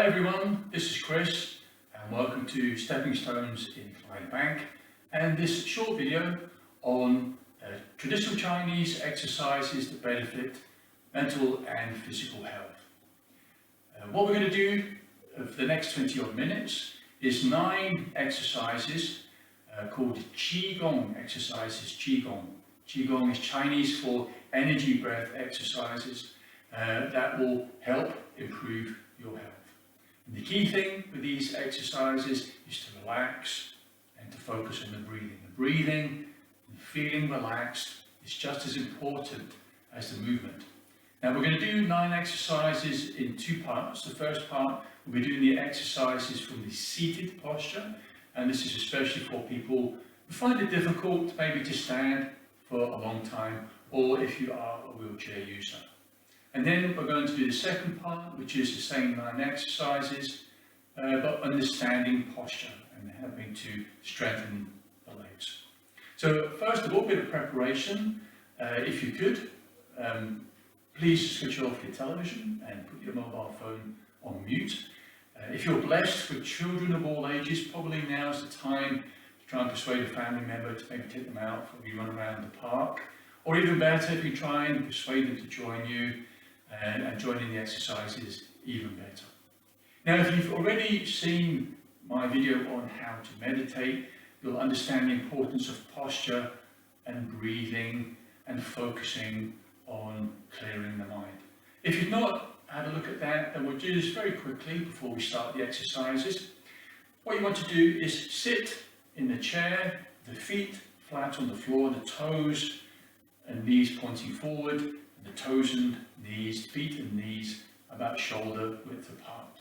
Hi everyone, this is Chris and welcome to Stepping Stones in Clydebank and this short video on traditional Chinese exercises that benefit mental and physical health. What we're going to do for the next 20 odd minutes is 9 exercises called Qigong exercises. Qigong. Qigong is Chinese for energy breath exercises that will help improve your health. And the key thing with these exercises is to relax and to focus on the breathing. The breathing and feeling relaxed is just as important as the movement. Now we're going to do 9 exercises in 2 parts. The first part, we'll be doing the exercises from the seated posture, and this is especially for people who find it difficult maybe to stand for a long time, or if you are a wheelchair user. And then we're going to do the second part, which is the same 9 exercises, but understanding posture and helping to strengthen the legs. So first of all, a bit of preparation. If you could, please switch off your television and put your mobile phone on mute. If you're blessed with children of all ages, probably now's the time to try and persuade a family member to maybe take them out for a run around the park. Or even better, if you try and persuade them to join you, and joining the exercises even better. Now, if you've already seen my video on how to meditate, you'll understand the importance of posture and breathing and focusing on clearing the mind. If you've not had a look at that, then we'll do this very quickly before we start the exercises. What you want to do is sit in the chair, the feet flat on the floor, the toes and knees pointing forward, the toes and knees, feet and knees about shoulder width apart.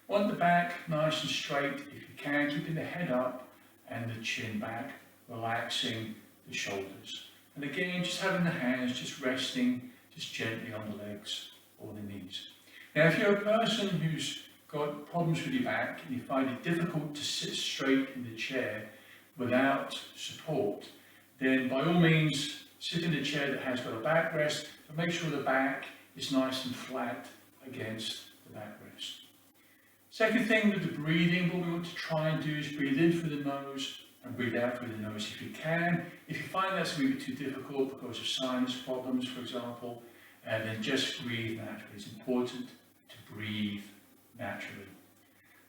Want the back nice and straight if you can, keeping the head up and the chin back, relaxing the shoulders. And again, just having the hands just resting just gently on the legs or the knees. Now, if you're a person who's got problems with your back and you find it difficult to sit straight in the chair without support, then by all means, sit in a chair that has got a backrest, but make sure the back is nice and flat against the backrest. Second thing with the breathing, what we want to try and do is breathe in through the nose and breathe out through the nose if you can. If you find that's going to be too difficult because of sinus problems, for example, then just breathe naturally. It's important to breathe naturally.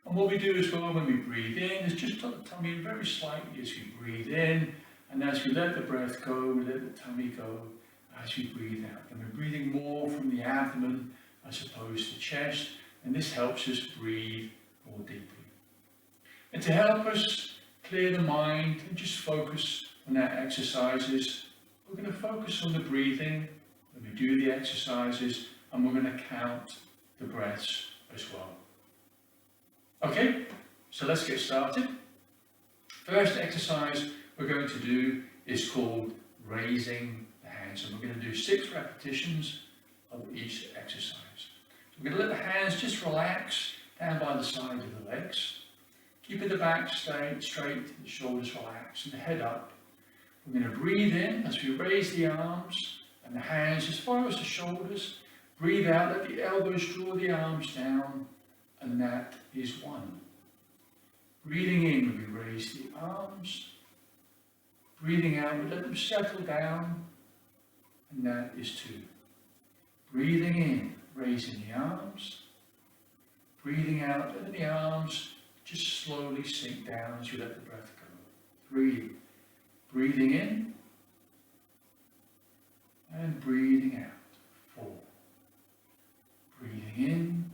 And what we do as well when we breathe in is just tuck the tummy in very slightly as we breathe in. And as we let the breath go, we let the tummy go as we breathe out. And we're breathing more from the abdomen as opposed to the chest, and this helps us breathe more deeply. And to help us clear the mind and just focus on our exercises, we're going to focus on the breathing when we do the exercises, and we're going to count the breaths as well. Okay, so let's get started. First exercise we're going to do is called raising the hands, and we're going to do 6 repetitions of each exercise. So we're going to let the hands just relax down by the side of the legs, keeping the back straight, the shoulders relaxed, and the head up. We're going to breathe in as we raise the arms and the hands as far as the shoulders. Breathe out, let the elbows draw the arms down, and that is 1. Breathing in, we raise the arms. Breathing out, we let them settle down, and that is 2. Breathing in, raising the arms. Breathing out, letting the arms just slowly sink down as you let the breath go. 3. Breathing in, and breathing out. 4. Breathing in,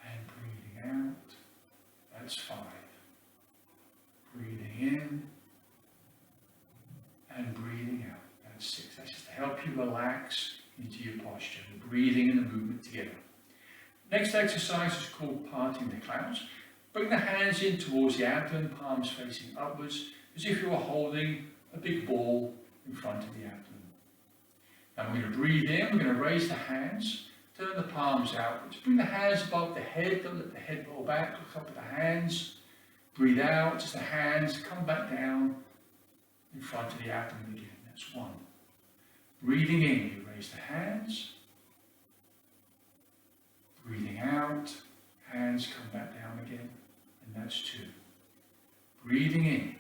and breathing out. That's 5. Breathing in, and breathing out. That's 6. That's just to help you relax into your posture, the breathing and the movement together. Next exercise is called parting the clouds. Bring the hands in towards the abdomen, palms facing upwards, as if you were holding a big ball in front of the abdomen. Now we're going to breathe in, we're going to raise the hands, turn the palms outwards. Bring the hands above the head, don't let the head roll back, look up at the hands. Breathe out, just the hands come back down in front of the abdomen again. That's 1. Breathing in, you raise the hands. Breathing out, Hands come back down again, and that's 2. Breathing in.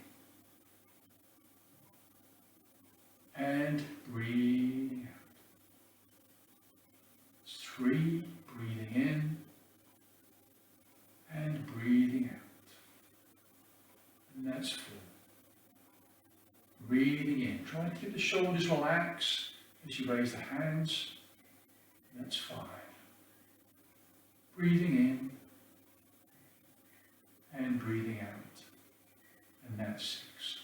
And breathing out. 3, breathing in. And breathing out. And that's 4. Breathing in. Try to keep the shoulders relaxed as you raise the hands. That's 5. Breathing in and breathing out. And that's 6.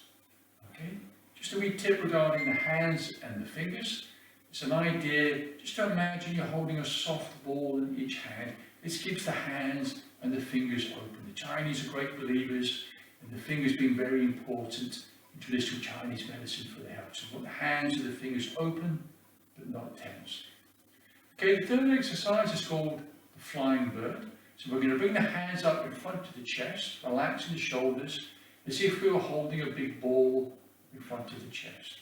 Okay? Just a wee tip regarding the hands and the fingers. It's an idea, just to imagine you're holding a soft ball in each hand. This keeps the hands and the fingers open. The Chinese are great believers in the fingers being very important in traditional Chinese medicine for their health. So we want the hands and the fingers open, but not tense. Okay, the third exercise is called the flying bird. So we're going to bring the hands up in front of the chest, relaxing the shoulders, as if we were holding a big ball in front of the chest.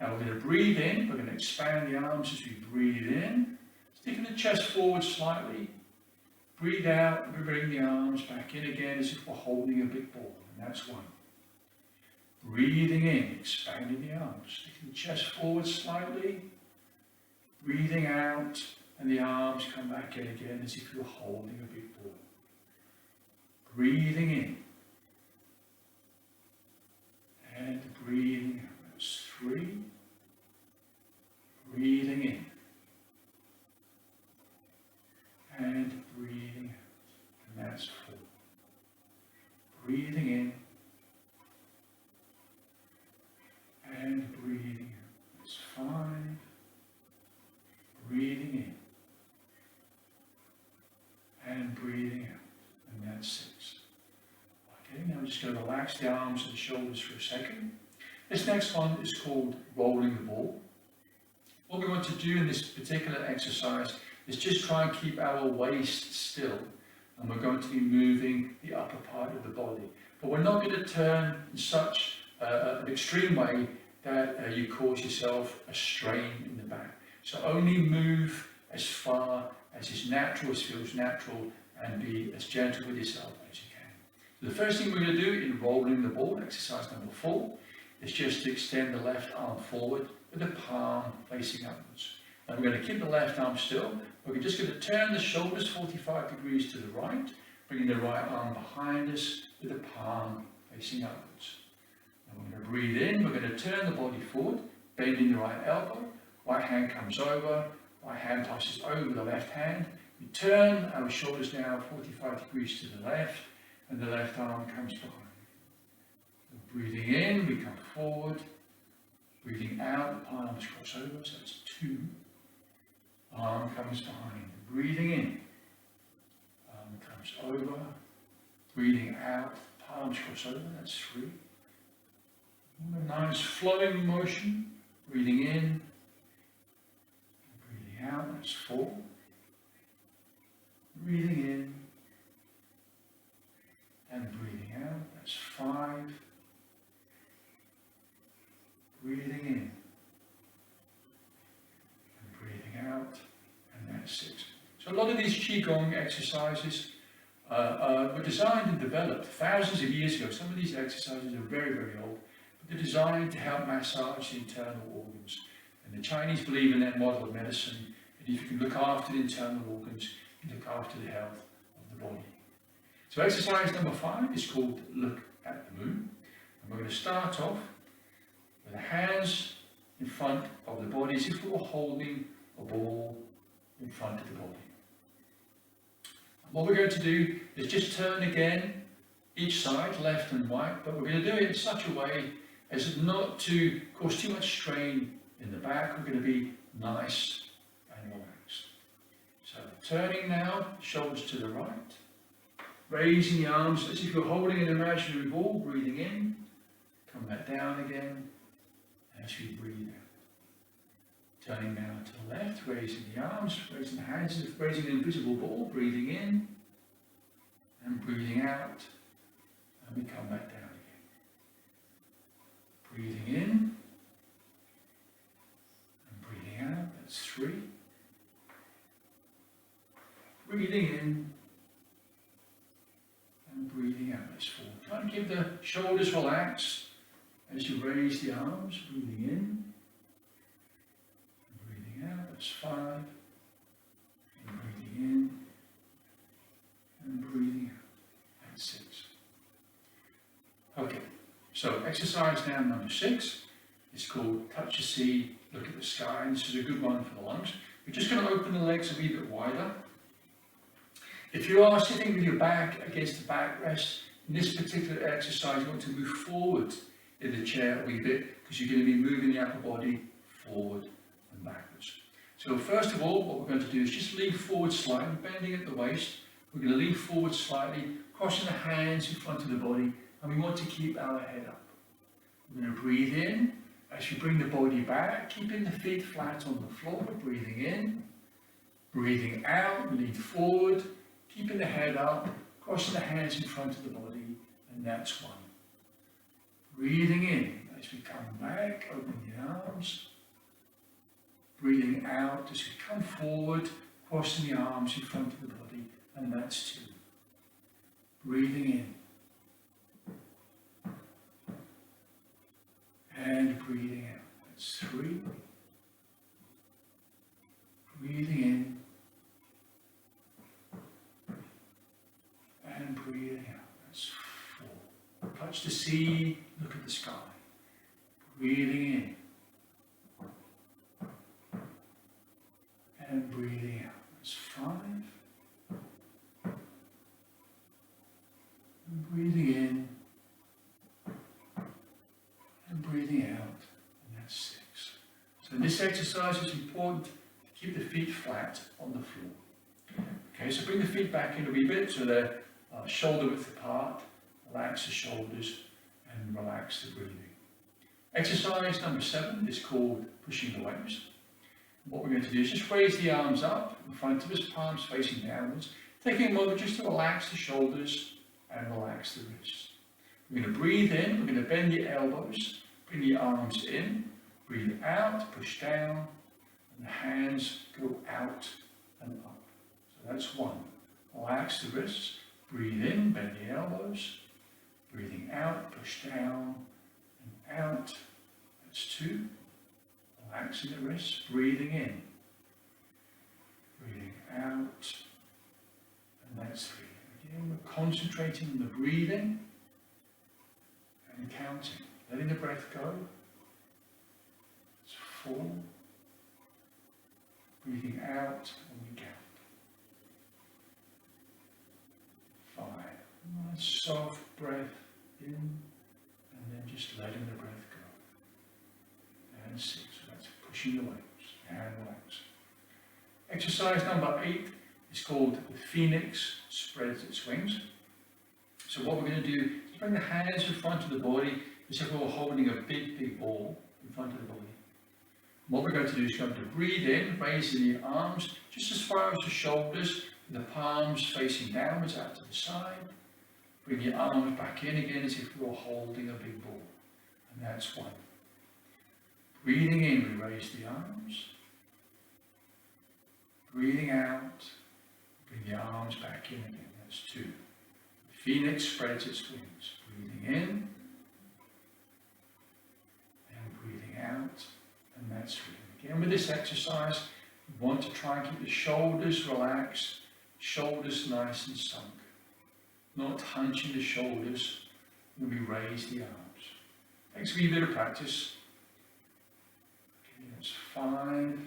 Now we're going to breathe in, we're going to expand the arms as we breathe in, sticking the chest forward slightly. Breathe out, and we bring the arms back in again as if we're holding a big ball, and that's 1. Breathing in, expanding the arms, sticking the chest forward slightly. Breathing out, and the arms come back in again as if you're holding a big ball. Breathing in. And breathing out. That's 3. Breathing in. And breathing out. And that's 4. Breathing in. And breathing out. That's 5. Breathing in and breathing out, and that's 6. Okay, now we're just going to relax the arms and the shoulders for a second. This next one is called rolling the ball. What we want to do in this particular exercise is just try and keep our waist still, and we're going to be moving the upper part of the body. But we're not going to turn in such an extreme way that you cause yourself a strain in the back. So only move as far as is natural, as feels natural, and be as gentle with yourself as you can. So the first thing we're going to do in rolling the ball, exercise number 4, is just to extend the left arm forward with the palm facing upwards. Now we're going to keep the left arm still. We're just going to turn the shoulders 45 degrees to the right, bringing the right arm behind us with the palm facing upwards. Now we're going to breathe in, we're going to turn the body forward, bending the right elbow. Right hand comes over, right hand passes over the left hand. We turn our shoulders now 45 degrees to the left, and the left arm comes behind. Breathing in, we come forward. Breathing out, the palms cross over, so that's 2. Arm comes behind. Breathing in, arm comes over. Breathing out, palms cross over, that's 3. A nice flowing motion. Breathing in. Out, that's 4. Breathing in and breathing out, that's 5. Breathing in and breathing out, and that's 6. So a lot of these Qigong exercises were designed and developed thousands of years ago. Some of these exercises are very, very old, but they're designed to help massage the internal organs. And the Chinese believe in that model of medicine, that if you can look after the internal organs, you look after the health of the body. So exercise number 5 is called Look at the Moon. And we're going to start off with the hands in front of the body as if we were holding a ball in front of the body. And what we're going to do is just turn again each side, left and right, but we're going to do it in such a way as not to cause too much strain in the back. We're going to be nice and relaxed. So turning now, shoulders to the right, raising the arms as if you're holding an imaginary ball, breathing in, come back down again as we breathe out. Turning now to the left, raising the arms, raising the hands, raising the invisible ball, breathing in and breathing out, and we come back down again. Breathing in and breathing out, that's 3. Breathing in shoulders relax as you raise the arms, breathing in, and breathing out, that's 5, and breathing in, and breathing out, that's 6. Okay, so exercise now number 6 is called touch the sea, look at the sky, and this is a good one for the lungs. We're just going to open the legs a wee bit wider. If you are sitting with your back against the backrest, in this particular exercise you want to move forward in the chair a wee bit because you're going to be moving the upper body forward and backwards. So first of all, what we're going to do is just lean forward slightly, bending at the waist. We're going to lean forward slightly, crossing the hands in front of the body, and we want to keep our head up. We're going to breathe in as you bring the body back, keeping the feet flat on the floor, breathing in, breathing out, lean forward, keeping the head up, crossing the hands in front of the body, and that's 1. Breathing in as we come back, opening the arms, breathing out as we come forward, crossing the arms in front of the body, and that's 2. Breathing in. And breathing out, that's 3. Breathing in. And breathing out, that's 4. Touch the sea, look at the sky. Breathing in. And breathing out, that's 5. And breathing in. And breathing out, and that's 6. So in this exercise it's important to keep the feet flat on the floor. Okay, so bring the feet back in a wee bit so they're shoulder width apart, relax the shoulders and relax the breathing. Exercise number 7 is called pushing the waves. What we're going to do is just raise the arms up in front of us, palms facing downwards, taking a moment just to relax the shoulders and relax the wrists. We're going to breathe in, we're going to bend the elbows, bring the arms in, breathe out, push down, and the hands go out and up. So that's 1. Relax the wrists, breathe in, bend the elbows, breathing out, push down and out, that's 2. Relaxing the wrists, breathing in, breathing out, and that's 3. Again, we're concentrating on the breathing and counting, letting the breath go. It's 4. Breathing out and we count. 5. Nice soft breath in and then just letting the breath go. And 6. So that's pushing the waves and relax. Exercise number 8 is called the Phoenix spreads its wings. So what we're going to do is bring the hands in front of the body as if we were holding a big ball in front of the body. And what we're going to do is going to breathe in, raising the arms just as far as the shoulders, with the palms facing downwards out to the side. Bring your arms back in again as if we were holding a big ball. And that's 1. Breathing in, we raise the arms. Breathing out, bring the arms back in again. That's 2. Phoenix spreads its wings, breathing in and breathing out, and that's 3. Again, with this exercise, we want to try and keep the shoulders relaxed, shoulders nice and sunk, not hunching the shoulders when we raise the arms. Takes a wee bit of practice. Okay, that's 5.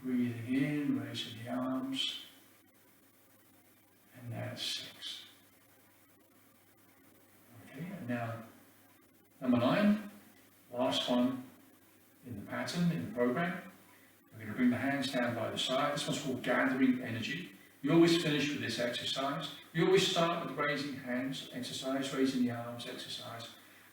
Breathing in, raising the arms. And that's 6. Okay, and now number 9, last one in the pattern, in the program. We're going to bring the hands down by the side. This one's called gathering energy. We always finish with this exercise. We always start with raising hands, exercise, raising the arms, exercise.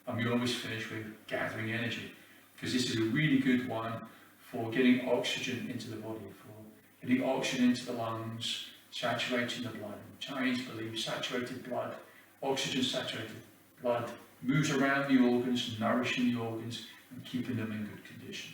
And we always finish with gathering energy, because this is a really good one for getting oxygen into the body, for getting oxygen into the lungs, saturating the blood. Chinese believe saturated blood, oxygen saturated blood, moves around the organs, nourishing the organs and keeping them in good condition.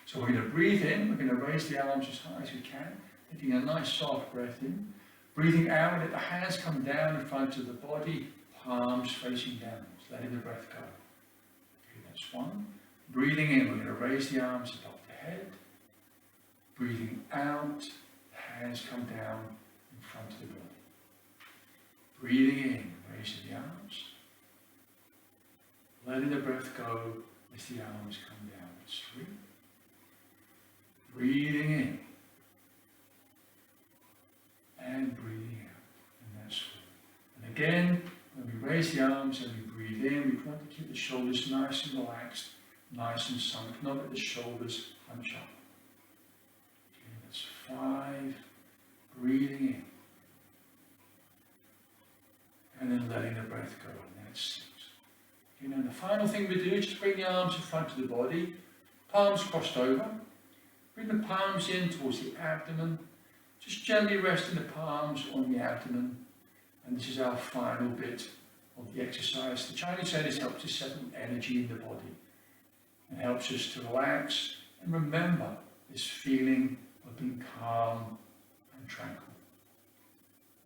So we're going to breathe in, we're going to raise the arms as high as we can, taking a nice soft breath in, Breathing out, let the hands come down in front of the body, palms facing downwards, letting the breath go. Okay, that's one. Breathing in, we're going to raise the arms above the head. Breathing out, hands come down in front of the body. Breathing in, raising the arms. Letting the breath go as the arms come down. That's 3. Breathing in. And breathing out. And that's 4. And again, when we raise the arms and we breathe in, we want to keep the shoulders nice and relaxed, nice and sunk, not let the shoulders hunch up. Okay, that's 5. Breathing in. And then letting the breath go. And that's 6. Okay, now the final thing we do is just bring the arms in front of the body, palms crossed over. Bring the palms in towards the abdomen. Just gently resting the palms on the abdomen. And this is our final bit of the exercise. The Chinese say this helps to settle energy in the body. It helps us to relax and remember this feeling of being calm and tranquil.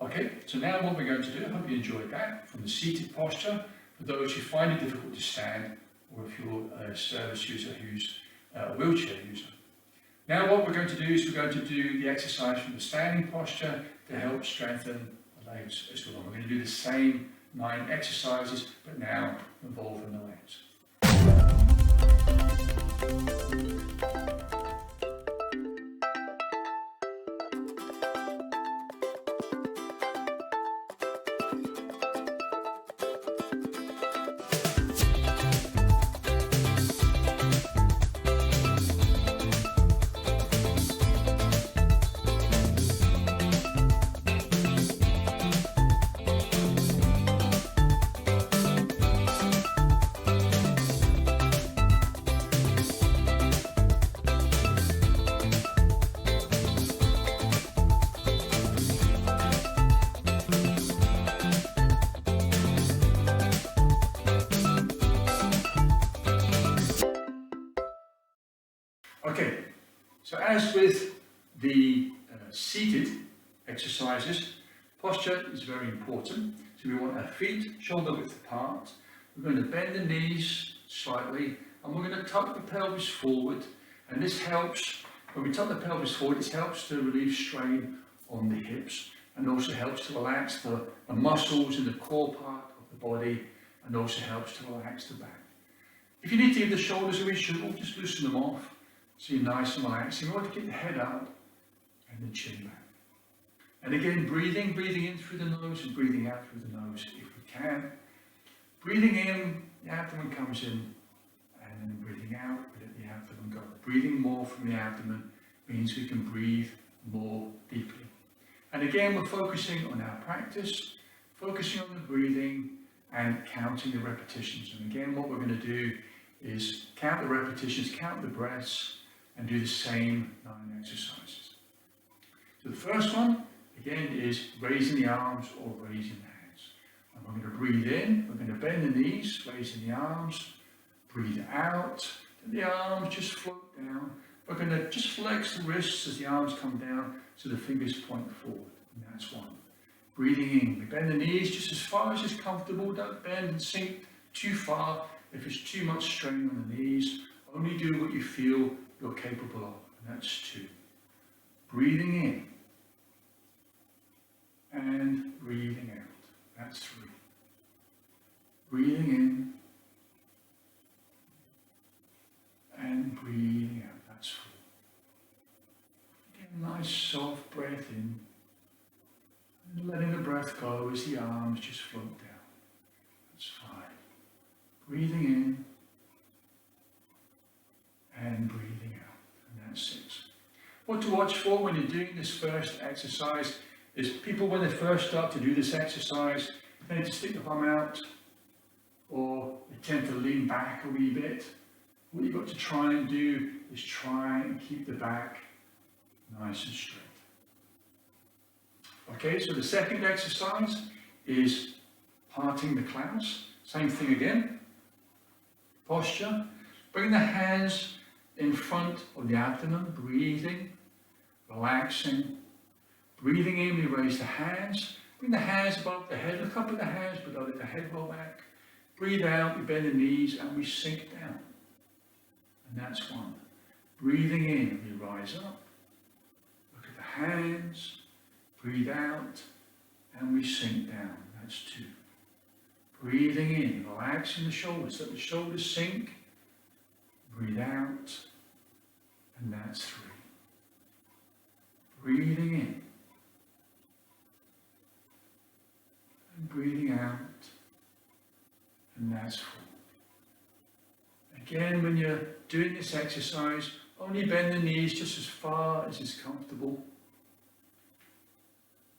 Okay, so now what we're going to do, I hope you enjoyed that, from the seated posture, for those who find it difficult to stand, or if you're a service user who's a wheelchair user. Now what we're going to do is we're going to do the exercise from the standing posture to help strengthen the legs as well. We're going to do the same 9 exercises, but now involving the legs. Okay, so as with the seated exercises, posture is very important. So we want our feet shoulder width apart. We're going to bend the knees slightly and we're going to tuck the pelvis forward. And this helps, when we tuck the pelvis forward, it helps to relieve strain on the hips and also helps to relax the muscles in the core part of the body and also helps to relax the back. If you need to give the shoulders a wee shove, just loosen them off. So you're nice and relaxed. You want to keep the head up and the chin back. And again, breathing in through the nose and breathing out through the nose if we can. Breathing in, the abdomen comes in, and then breathing out, we let the abdomen go. Breathing more from the abdomen means we can breathe more deeply. And again, we're focusing on our practice, focusing on the breathing and counting the repetitions. And again, what we're going to do is count the repetitions, count the breaths, and do the same 9 exercises. So the first one, again, is raising the arms or raising the hands. And we're going to breathe in, we're going to bend the knees, raising the arms, breathe out, and the arms just float down. We're going to just flex the wrists as the arms come down so the fingers point forward, and that's 1. Breathing in, we bend the knees just as far as is comfortable, don't bend and sink too far. If there's too much strain on the knees, only do what you feel you're capable of, and that's 2. Breathing in and breathing out, that's 3. Breathing in and breathing out, that's 4. Again, nice soft breath in and letting the breath go as the arms just float down, that's 5. Breathing in and breathing out, and that's 6. What to watch for when you're doing this first exercise is people, when they first start to do this exercise, they tend to stick the bum out or they tend to lean back a wee bit. What you've got to try and do is try and keep the back nice and straight. Okay, so the second exercise is parting the clouts. Same thing again. Posture. Bring the hands in front of the abdomen, breathing, relaxing. Breathing in, we raise the hands. Bring the hands above the head. Look up at the hands, but don't let the head roll back. Breathe out, we bend the knees and we sink down. And that's one. Breathing in, we rise up. Look at the hands. Breathe out and we sink down. That's two. Breathing in, relaxing the shoulders. Let the shoulders sink. Breathe out. And that's three. Breathing in. And breathing out. And that's four. Again, when you're doing this exercise, only bend the knees just as far as is comfortable.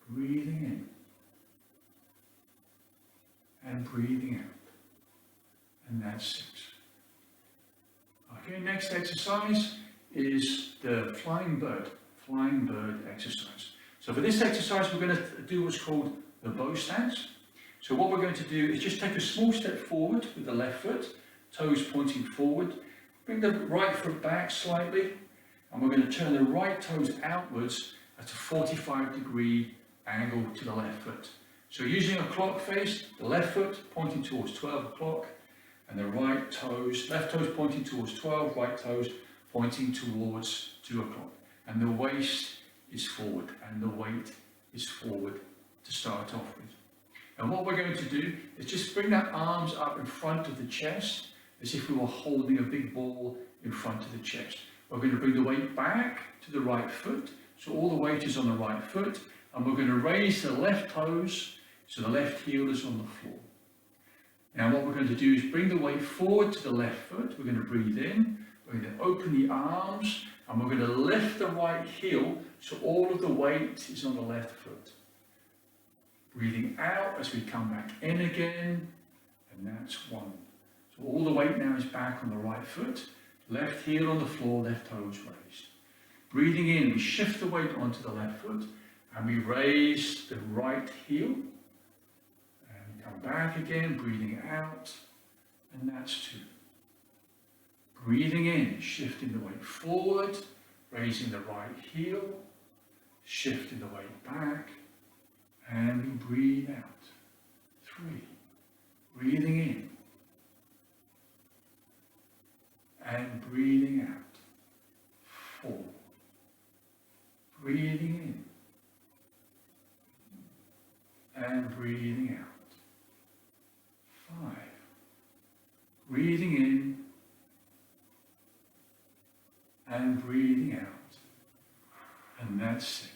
Breathing in. And breathing out. And that's six. Okay, next exercise is the flying bird exercise. So for this exercise, we're going to do what's called the bow stance. So what we're going to do is just take a small step forward with the left foot, toes pointing forward. Bring the right foot back slightly, and we're going to turn the right toes outwards at a 45-degree angle to the left foot. So using a clock face, the left foot pointing towards 12 o'clock, and the right toes, left toes pointing towards 12, right toes pointing towards 2 o'clock. And the waist is forward, and the weight is forward to start off with. And what we're going to do is just bring our arms up in front of the chest, as if we were holding a big ball in front of the chest. We're going to bring the weight back to the right foot, so all the weight is on the right foot, and we're going to raise the left toes, so the left heel is on the floor. Now what we're going to do is bring the weight forward to the left foot. We're going to breathe in, we're going to open the arms, and we're going to lift the right heel, so all of the weight is on the left foot. Breathing out as we come back in again, and that's one. So all the weight now is back on the right foot, left heel on the floor, left toes raised. Breathing in, we shift the weight onto the left foot, and we raise the right heel, and come back again, breathing out, and that's two. Breathing in, shifting the weight forward, raising the right heel, shifting the weight back, and we breathe out. Three. Breathing in. And breathing out. Four. Breathing in. And breathing out. Five. Breathing in. And breathing out. And that's six.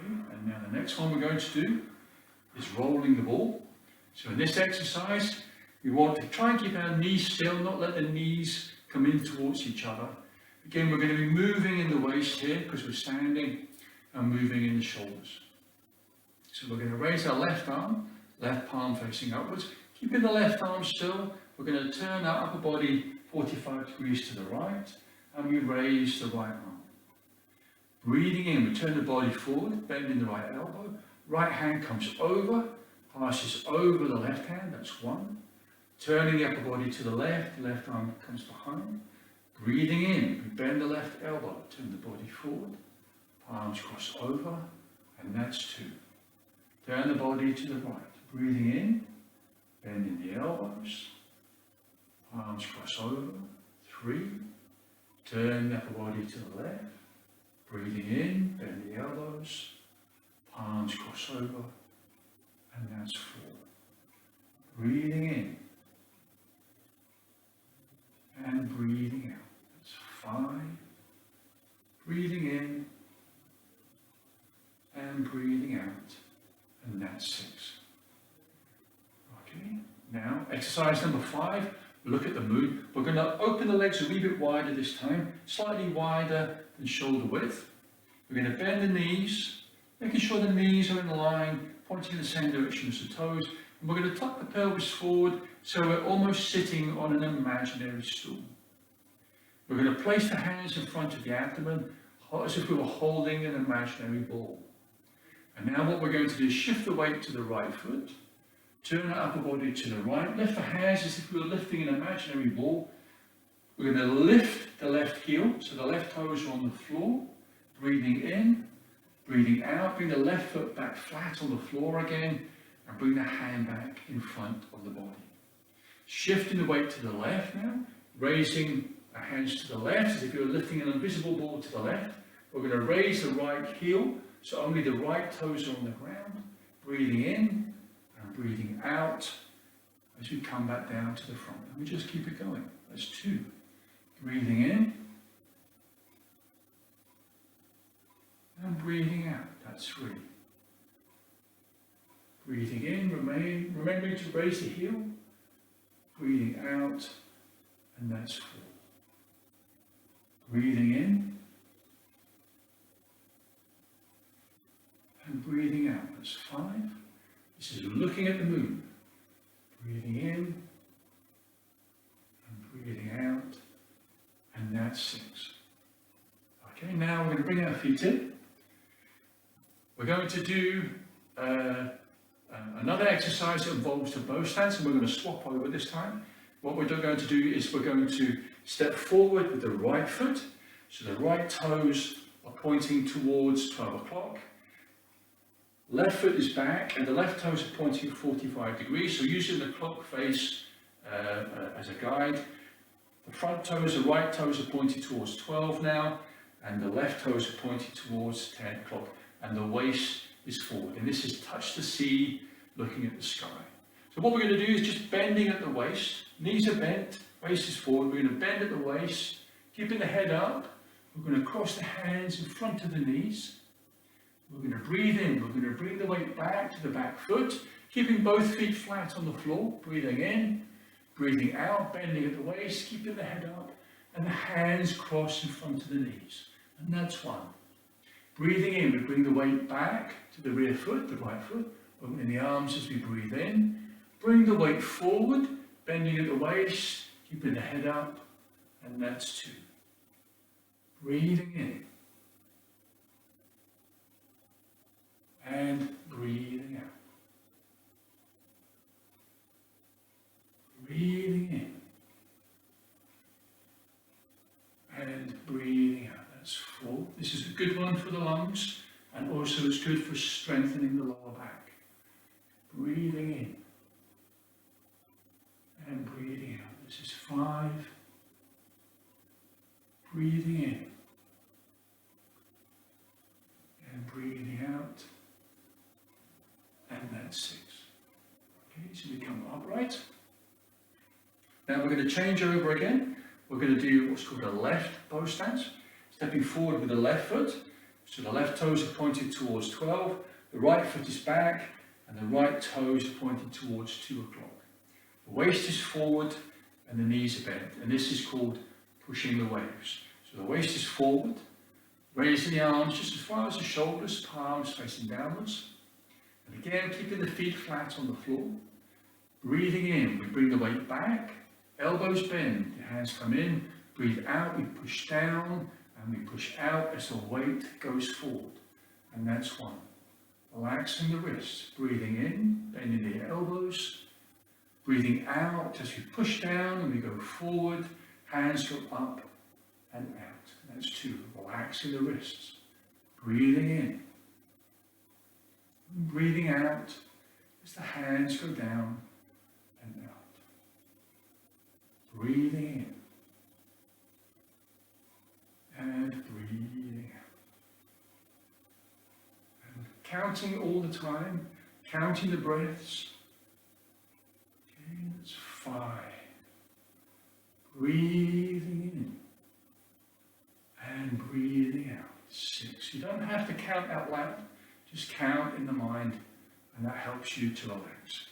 And now the next one we're going to do is rolling the ball. So in this exercise, we want to try and keep our knees still, not let the knees come in towards each other. Again, we're going to be moving in the waist here because we're standing, and moving in the shoulders. So we're going to raise our left arm, left palm facing upwards. Keeping the left arm still, we're going to turn our upper body 45 degrees to the right, and we raise the right arm. Breathing in, we turn the body forward, bending the right elbow. Right hand comes over, passes over the left hand, that's one. Turning the upper body to the left arm comes behind. Breathing in, we bend the left elbow, turn the body forward, palms cross over, and that's two. Turn the body to the right. Breathing in, bending the elbows, palms cross over, three. Turn the upper body to the left. Breathing in, bend the elbows, palms cross over, and that's four. Breathing in, and breathing out, that's five. Breathing in, and breathing out, and that's six. Okay, now exercise number 5, look at the moon. We're going to open the legs a wee bit wider this time, slightly wider than shoulder width. We're going to bend the knees, making sure the knees are in line, pointing in the same direction as the toes. And we're going to tuck the pelvis forward so we're almost sitting on an imaginary stool. We're going to place the hands in front of the abdomen as if we were holding an imaginary ball. And now what we're going to do is shift the weight to the right foot, turn our upper body to the right, lift the hands as if we were lifting an imaginary ball. We're going to lift the left heel, so the left toes are on the floor. Breathing in, Breathing out, bring the left foot back flat on the floor again, and bring the hand back in front of the body. Shifting the weight to the left now, raising our hands to the left as if you're lifting an invisible ball to the left. We're going to raise the right heel, so only the right toes are on the ground. Breathing in and breathing out as we come back down to the front. And we just keep it going. That's 2. Breathing in and breathing out. That's 3. Breathing in, remembering to raise the heel. Breathing out, and that's 4. Breathing in and breathing out. That's 5. This is looking at the moon. Breathing in and breathing out, and that's 6. Okay, now we're going to bring our feet in. We're going to do another exercise that involves the bow stance, and we're going to swap over this time. What we're going to do is we're going to step forward with the right foot, so the right toes are pointing towards 12 o'clock. Left foot is back, and the left toes are pointing 45 degrees, so using the clock face as a guide. The front toes, the right toes are pointing towards 12 now, and the left toes are pointing towards 10 o'clock, and the waist is forward. And this is touch the sea, looking at the sky. So what we're going to do is just bending at the waist. Knees are bent, waist is forward. We're going to bend at the waist, keeping the head up. We're going to cross the hands in front of the knees. We're going to breathe in. We're going to bring the weight back to the back foot, keeping both feet flat on the floor. Breathing in, breathing out, bending at the waist, keeping the head up, and the hands cross in front of the knees. And that's 1. Breathing in, we bring the weight back to the rear foot, the right foot, opening the arms as we breathe in. Bring the weight forward, bending at the waist, keeping the head up, and that's 2. Breathing in. And breathing out. Breathing in. And breathing out. That's 4. This is a good one for the lungs, and also it's good for strengthening the lower back. Breathing in. And breathing out. This is 5. Breathing in. And breathing out. And that's 6. Okay, so we come upright. Now we're going to change over again. We're going to do what's called a left bow stance. Stepping forward with the left foot. So the left toes are pointed towards 12. The right foot is back. And the right toes are pointing towards 2 o'clock. The waist is forward and the knees are bent. And this is called pushing the waves. So the waist is forward. Raising the arms just as far as the shoulders, palms facing downwards. And again, keeping the feet flat on the floor. Breathing in, we bring the weight back. Elbows bend, the hands come in. Breathe out, we push down. And we push out as the weight goes forward. And that's 1. Relaxing the wrists. Breathing in, bending the elbows. Breathing out as we push down and we go forward. Hands go up and out. That's 2. Relaxing the wrists. Breathing in. Breathing out as the hands go down and out. Breathing in. And breathing out. And counting all the time, counting the breaths. Okay, that's 5. Breathing in. And breathing out. 6. You don't have to count out loud, just count in the mind, and that helps you to relax.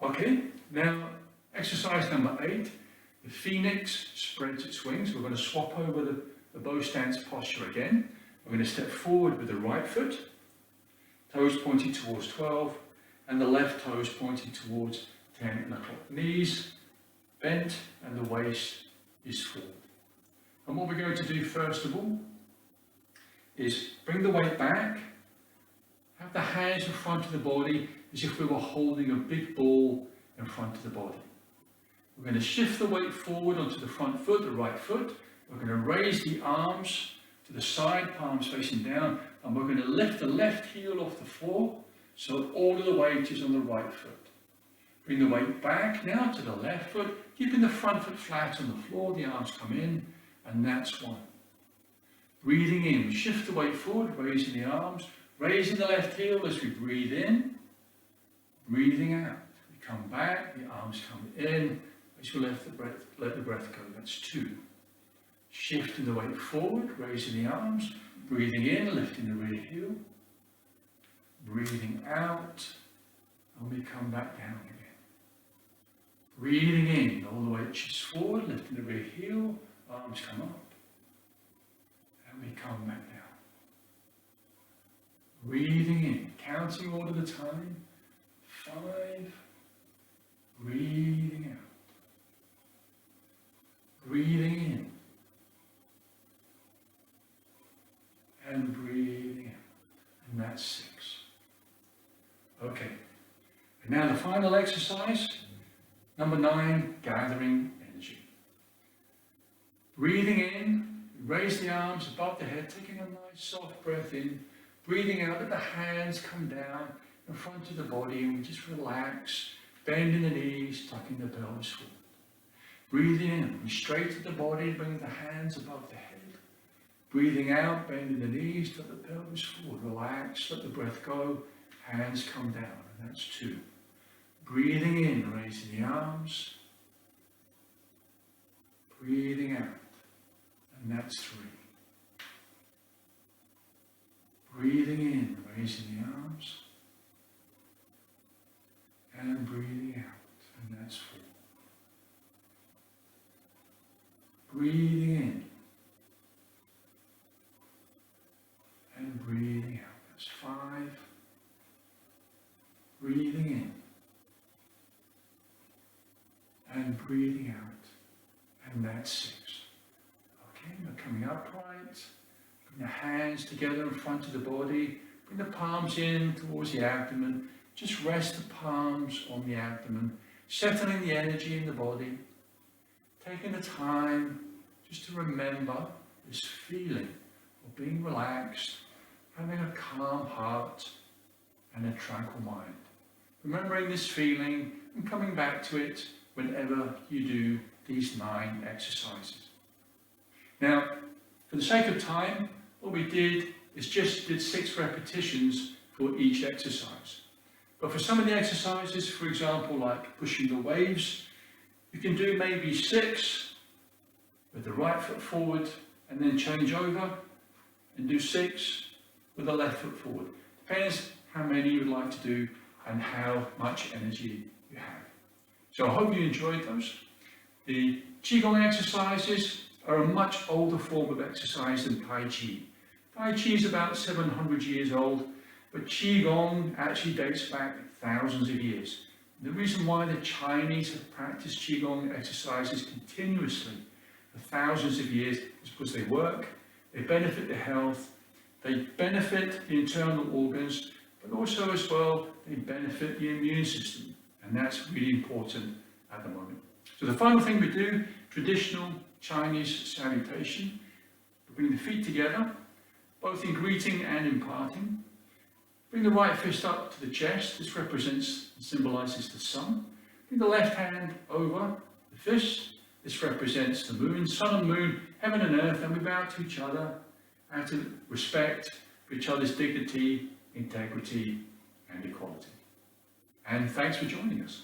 Okay, now exercise number 8. The phoenix spreads its wings. We're going to swap over the bow stance posture again. We're going to step forward with the right foot, toes pointing towards 12, and the left toes pointing towards 10 o'clock. Knees bent and the waist is forward. And what we're going to do first of all is bring the weight back, have the hands in front of the body as if we were holding a big ball in front of the body. We're going to shift the weight forward onto the front foot, the right foot. We're going to raise the arms to the side, palms facing down. and we're going to lift the left heel off the floor so all of the weight is on the right foot. Bring the weight back now to the left foot, keeping the front foot flat on the floor, the arms come in, and that's one. Breathing in, shift the weight forward, raising the arms, raising the left heel as we breathe in, breathing out. We come back, the arms come in, as you let the breath go, that's two. Shifting the weight forward, raising the arms, breathing in, lifting the rear heel, breathing out, and we come back down again. Breathing in, all the way chest forward, lifting the rear heel, arms come up, and we come back down. Breathing in, counting all of the time, 5, breathing out. Breathing in, and breathing out, and that's 6. Okay, and now the final exercise, number 9, gathering energy. Breathing in, raise the arms above the head, taking a nice soft breath in, breathing out, let the hands come down in front of the body, and we just relax, bending the knees, tucking the pelvis forward. Breathing in, we straighten the body, bring the hands above the head. Breathing out, bending the knees, tuck the pelvis forward, relax, let the breath go, hands come down, and that's 2. Breathing in, raising the arms. Breathing out, and that's 3. Breathing in, raising the arms. And breathing out, and that's 4. Breathing in. And breathing out, that's 5. Breathing in. And breathing out, and that's 6. Okay, now coming upright, bring the hands together in front of the body, bring the palms in towards the abdomen, just rest the palms on the abdomen, settling the energy in the body, taking the time just to remember this feeling of being relaxed, having a calm heart and a tranquil mind. Remembering this feeling and coming back to it whenever you do these 9 exercises. Now, for the sake of time, what we did is just did 6 repetitions for each exercise. But for some of the exercises, for example, like pushing the waves, you can do maybe 6 with the right foot forward and then change over and do 6 with the left foot forward. Depends how many you would like to do and how much energy you have. So I hope you enjoyed those. The Qigong exercises are a much older form of exercise than Tai Chi. Tai Chi is about 700 years old, but Qigong actually dates back thousands of years. And the reason why the Chinese have practiced Qigong exercises continuously for thousands of years is because they work, they benefit the health, they benefit the internal organs, but also as well, they benefit the immune system. And that's really important at the moment. So the final thing we do, traditional Chinese salutation. We bring the feet together, both in greeting and in parting. Bring the right fist up to the chest. This represents and symbolizes the sun. Bring the left hand over the fist. This represents the moon, sun and moon, heaven and earth, and we bow to each other out of respect for each other's dignity, integrity, and equality. And thanks for joining us.